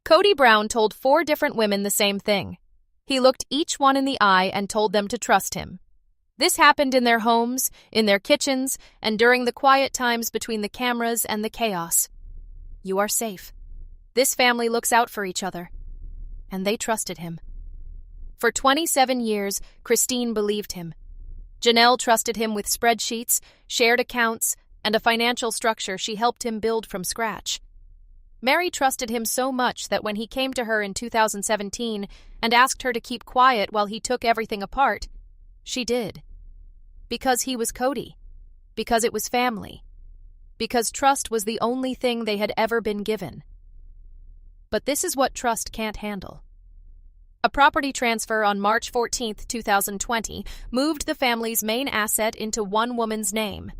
Kody Brown told 4 different women the same thing. He looked each one in the eye and told them to trust him. This happened in their homes, in their kitchens, and during the quiet times between the cameras and the chaos. You are safe. This family looks out for each other. And they trusted him. For 27 years, Christine believed him. Janelle trusted him with spreadsheets, shared accounts, and a financial structure she helped him build from scratch. Meri trusted him so much that when he came to her in 2017 and asked her to keep quiet while he took everything apart, she did. Because he was Kody. Because it was family. Because trust was the only thing they had ever been given. But this is what trust can't handle. A property transfer on March 14, 2020, moved the family's main asset into one woman's name.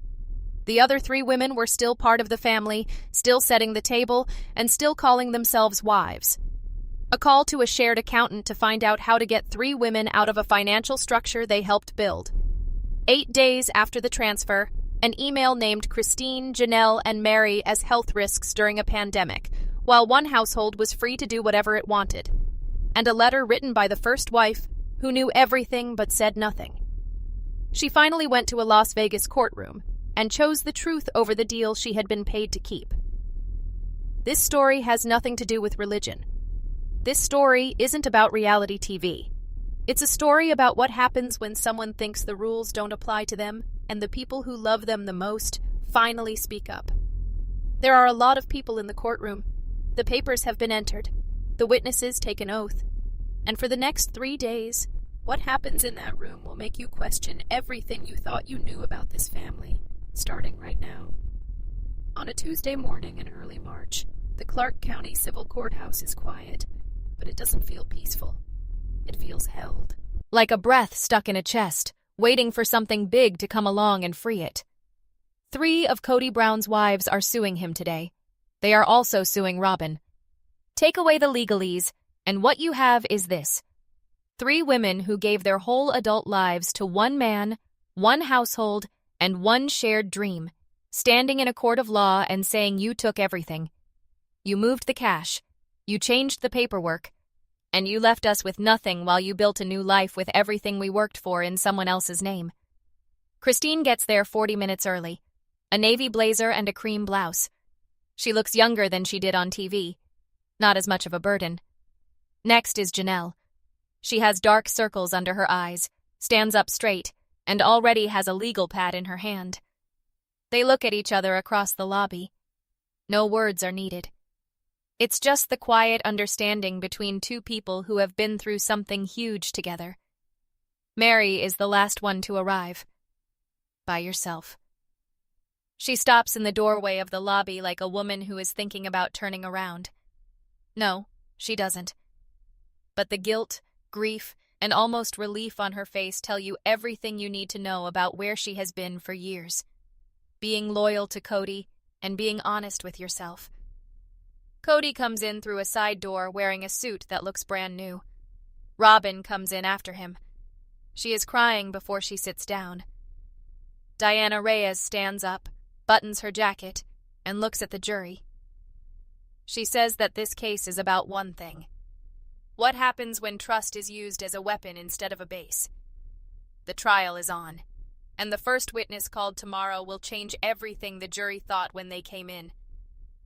The other 3 women were still part of the family, still setting the table, and still calling themselves wives. A call to a shared accountant to find out how to get 3 women out of a financial structure they helped build. 8 days after the transfer, an email named Christine, Janelle, and Meri as health risks during a pandemic, while one household was free to do whatever it wanted. And a letter written by the first wife, who knew everything but said nothing. She finally went to a Las Vegas courtroom and chose the truth over the deal she had been paid to keep. This story has nothing to do with religion. This story isn't about reality TV. It's a story about what happens when someone thinks the rules don't apply to them and the people who love them the most finally speak up. There are a lot of people in the courtroom. The papers have been entered. The witnesses take an oath. And for the next 3 days, what happens in that room will make you question everything you thought you knew about this family, starting right now. On a Tuesday morning in early March, the Clark County Civil Courthouse is quiet, but it doesn't feel peaceful. It feels held. Like a breath stuck in a chest, waiting for something big to come along and free it. 3 of Kody Brown's wives are suing him today. They are also suing Robyn. Take away the legalese, and what you have is this. 3 women who gave their whole adult lives to one man, one household, and one shared dream, standing in a court of law and saying you took everything. You moved the cash, you changed the paperwork, and you left us with nothing while you built a new life with everything we worked for in someone else's name. Christine gets there 40 minutes early, a navy blazer and a cream blouse. She looks younger than she did on TV. Not as much of a burden. Next is Janelle. She has dark circles under her eyes, stands up straight, and already has a legal pad in her hand. They look at each other across the lobby. No words are needed. It's just the quiet understanding between 2 people who have been through something huge together. Meri is the last one to arrive. By yourself. She stops in the doorway of the lobby like a woman who is thinking about turning around. No, she doesn't. But the guilt, grief, and almost relief on her face tell you everything you need to know about where she has been for years. Being loyal to Kody and being honest with yourself. Kody comes in through a side door wearing a suit that looks brand new. Robyn comes in after him. She is crying before she sits down. Diana Reyes stands up, buttons her jacket, and looks at the jury. She says that this case is about one thing. What happens when trust is used as a weapon instead of a base? The trial is on, and the first witness called tomorrow will change everything the jury thought when they came in.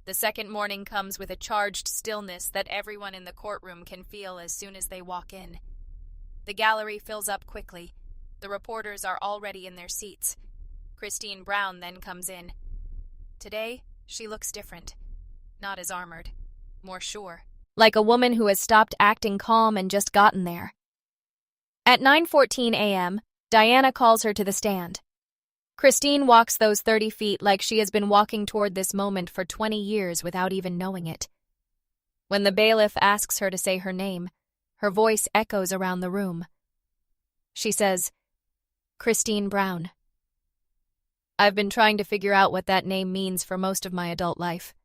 The second morning comes with a charged stillness that everyone in the courtroom can feel as soon as they walk in. The gallery fills up quickly. The reporters are already in their seats. Christine Brown then comes in. Today, she looks different. Not as armored. More sure. Like a woman who has stopped acting calm and just gotten there. At 9:14 a.m., Diana calls her to the stand. Christine walks those 30 feet like she has been walking toward this moment for 20 years without even knowing it. When the bailiff asks her to say her name, her voice echoes around the room. She says, Christine Brown. I've been trying to figure out what that name means for most of my adult life.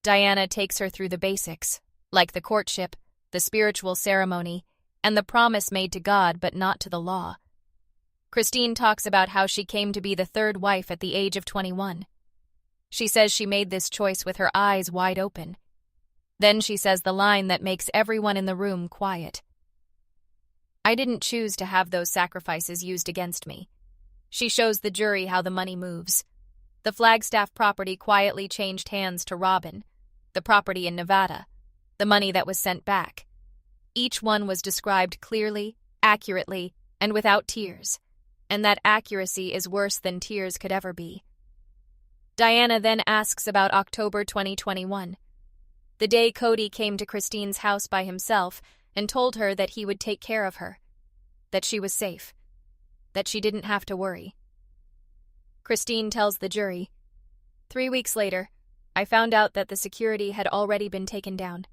Diana takes her through the basics, like the courtship, the spiritual ceremony, and the promise made to God but not to the law. Christine talks about how she came to be the 3rd wife at the age of 21. She says she made this choice with her eyes wide open. Then she says the line that makes everyone in the room quiet. I didn't choose to have those sacrifices used against me. She shows the jury how the money moves. The Flagstaff property quietly changed hands to Robyn, the property in Nevada, the money that was sent back. Each one was described clearly, accurately, and without tears, and that accuracy is worse than tears could ever be. Diana then asks about October 2021, the day Kody came to Christine's house by himself and told her that he would take care of her, that she was safe, that she didn't have to worry. Christine tells the jury, 3 weeks later, I found out that the security had already been taken down.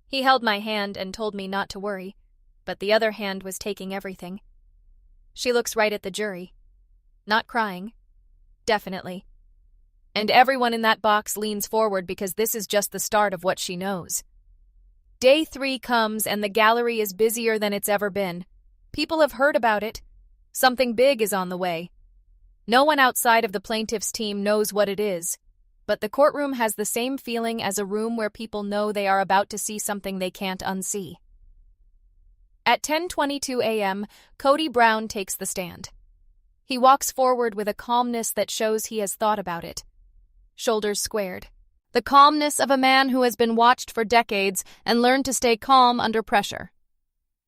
He held my hand and told me not to worry, but the other hand was taking everything. She looks right at the jury. Not crying. Definitely. And everyone in that box leans forward because this is just the start of what she knows. Day 3 comes and the gallery is busier than it's ever been. People have heard about it. Something big is on the way. No one outside of the plaintiff's team knows what it is, but the courtroom has the same feeling as a room where people know they are about to see something they can't unsee. At 10:22 a.m., Kody Brown takes the stand. He walks forward with a calmness that shows he has thought about it. Shoulders squared. The calmness of a man who has been watched for decades and learned to stay calm under pressure.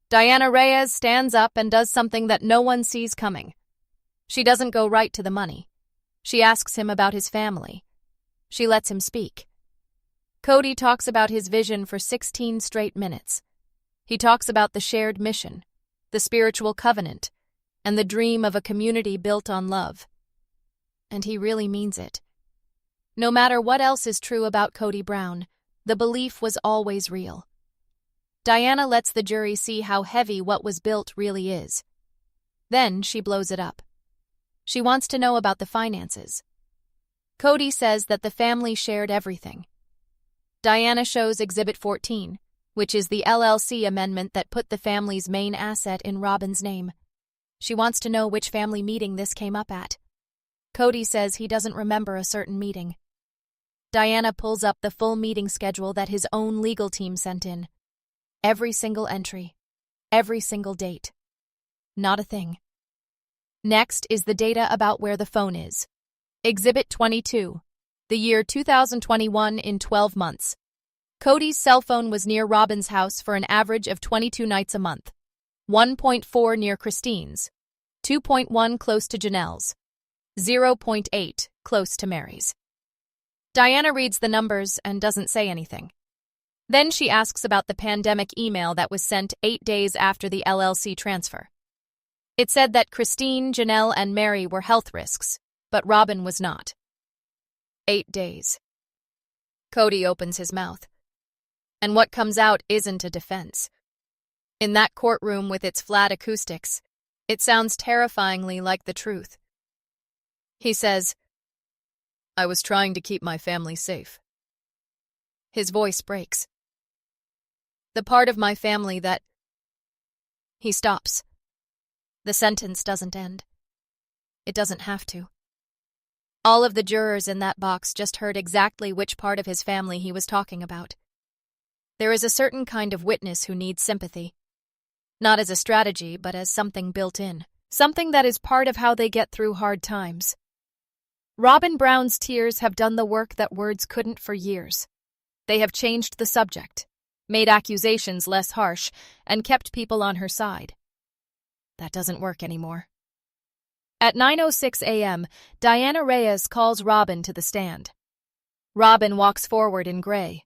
Diana Reyes stands up and does something that no one sees coming. She doesn't go right to the money. She asks him about his family. She lets him speak. Kody talks about his vision for 16 straight minutes. He talks about the shared mission, the spiritual covenant, and the dream of a community built on love. And he really means it. No matter what else is true about Kody Brown, the belief was always real. Diana lets the jury see how heavy what was built really is. Then she blows it up. She wants to know about the finances. Kody says that the family shared everything. Diana shows Exhibit 14, which is the LLC amendment that put the family's main asset in Robyn's name. She wants to know which family meeting this came up at. Kody says he doesn't remember a certain meeting. Diana pulls up the full meeting schedule that his own legal team sent in. Every single entry. Every single date. Not a thing. Next is the data about where the phone is. Exhibit 22. The year 2021 in 12 months. Kody's cell phone was near Robyn's house for an average of 22 nights a month. 1.4 near Christine's. 2.1 close to Janelle's. 0.8 close to Meri's. Diana reads the numbers and doesn't say anything. Then she asks about the pandemic email that was sent 8 days after the LLC transfer. It said that Christine, Janelle, and Meri were health risks, but Robyn was not. 8 days. Kody opens his mouth. And what comes out isn't a defense. In that courtroom with its flat acoustics, it sounds terrifyingly like the truth. He says, I was trying to keep my family safe. His voice breaks. The part of my family that... He stops. The sentence doesn't end. It doesn't have to. All of the jurors in that box just heard exactly which part of his family he was talking about. There is a certain kind of witness who needs sympathy. Not as a strategy, but as something built in. Something that is part of how they get through hard times. Robyn Brown's tears have done the work that words couldn't for years. They have changed the subject, made accusations less harsh, and kept people on her side. That doesn't work anymore. At 9:06 a.m., Diana Reyes calls Robyn to the stand. Robyn walks forward in gray.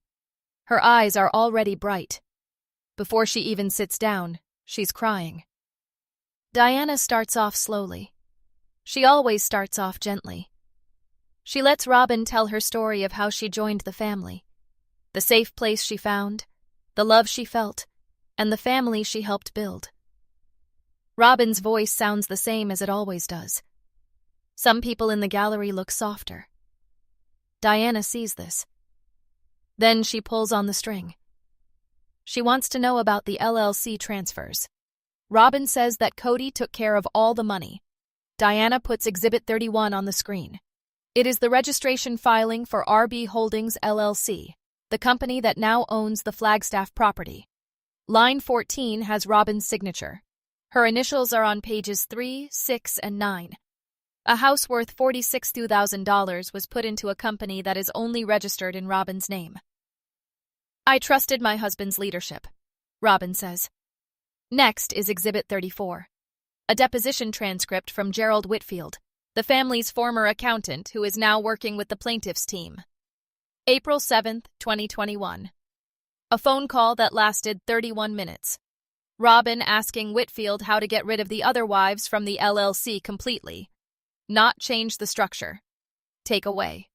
Her eyes are already bright. Before she even sits down, she's crying. Diana starts off slowly. She always starts off gently. She lets Robyn tell her story of how she joined the family, the safe place she found, the love she felt, and the family she helped build. Robyn's voice sounds the same as it always does. Some people in the gallery look softer. Diana sees this. Then she pulls on the string. She wants to know about the LLC transfers. Robyn says that Kody took care of all the money. Diana puts Exhibit 31 on the screen. It is the registration filing for RB Holdings LLC, the company that now owns the Flagstaff property. Line 14 has Robyn's signature. Her initials are on pages 3, 6, and 9. A house worth $46,000 was put into a company that is only registered in Robyn's name. I trusted my husband's leadership, Robyn says. Next is Exhibit 34, a deposition transcript from Gerald Whitfield, the family's former accountant who is now working with the plaintiff's team. April 7, 2021. A phone call that lasted 31 minutes. Robyn asking Whitfield how to get rid of the other wives from the LLC completely. Not change the structure. Take away.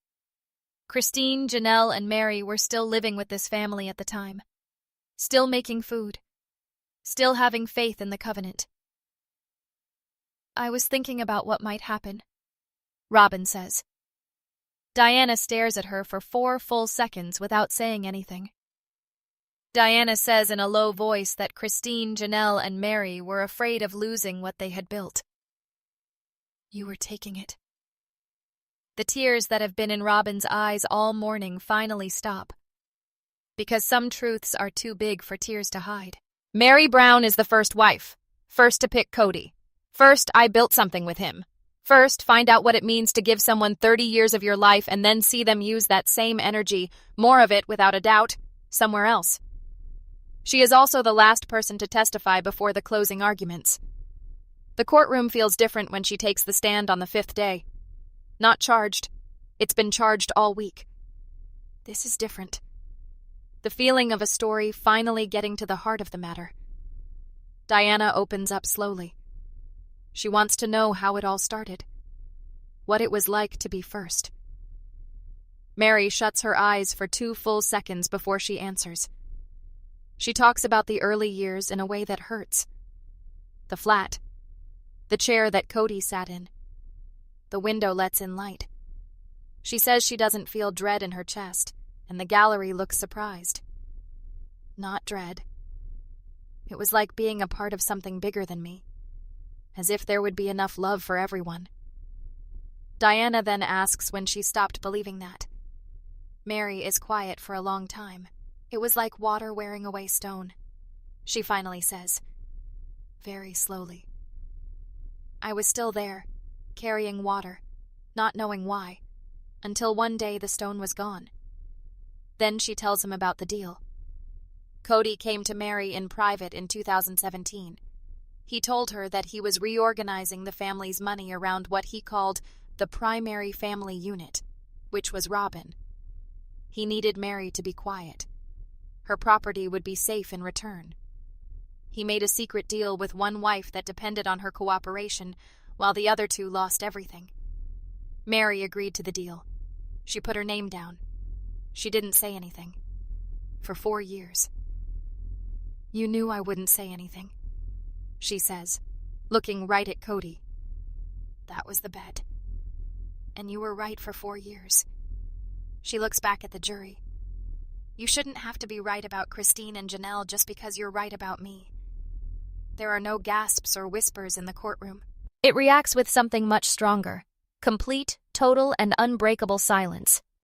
Christine, Janelle, and Meri were still living with this family at the time. Still making food. Still having faith in the covenant. I was thinking about what might happen, Robyn says. Diana stares at her for 4 full seconds without saying anything. Diana says in a low voice that Christine, Janelle, and Meri were afraid of losing what they had built. You were taking it. The tears that have been in Robyn's eyes all morning finally stop. Because some truths are too big for tears to hide. Meri Brown is the first wife. First to pick Kody. First, I built something with him. First, find out what it means to give someone 30 years of your life and then see them use that same energy, more of it without a doubt, somewhere else. She is also the last person to testify before the closing arguments. The courtroom feels different when she takes the stand on the 5th day. Not charged. It's been charged all week. This is different. The feeling of a story finally getting to the heart of the matter. Diana opens up slowly. She wants to know how it all started. What it was like to be first. Meri shuts her eyes for 2 full seconds before she answers. She talks about the early years in a way that hurts. The flat. The chair that Kody sat in. The window lets in light. She says she doesn't feel dread in her chest, and the gallery looks surprised. Not dread. It was like being a part of something bigger than me, as if there would be enough love for everyone. Diana then asks when she stopped believing that. Meri is quiet for a long time. It was like water wearing away stone. She finally says, very slowly. I was still there, carrying water, not knowing why, until one day the stone was gone. Then she tells him about the deal. Kody came to Meri in private in 2017. He told her that he was reorganizing the family's money around what he called the primary family unit, which was Robyn. He needed Meri to be quiet. Her property would be safe in return. He made a secret deal with one wife that depended on her cooperation, while the other 2 lost everything. Meri agreed to the deal. She put her name down. She didn't say anything. For 4 years. You knew I wouldn't say anything, she says, looking right at Kody. That was the bet. And you were right for 4 years. She looks back at the jury. You shouldn't have to be right about Christine and Janelle just because you're right about me. There are no gasps or whispers in the courtroom. It reacts with something much stronger. Complete, total, and unbreakable silence.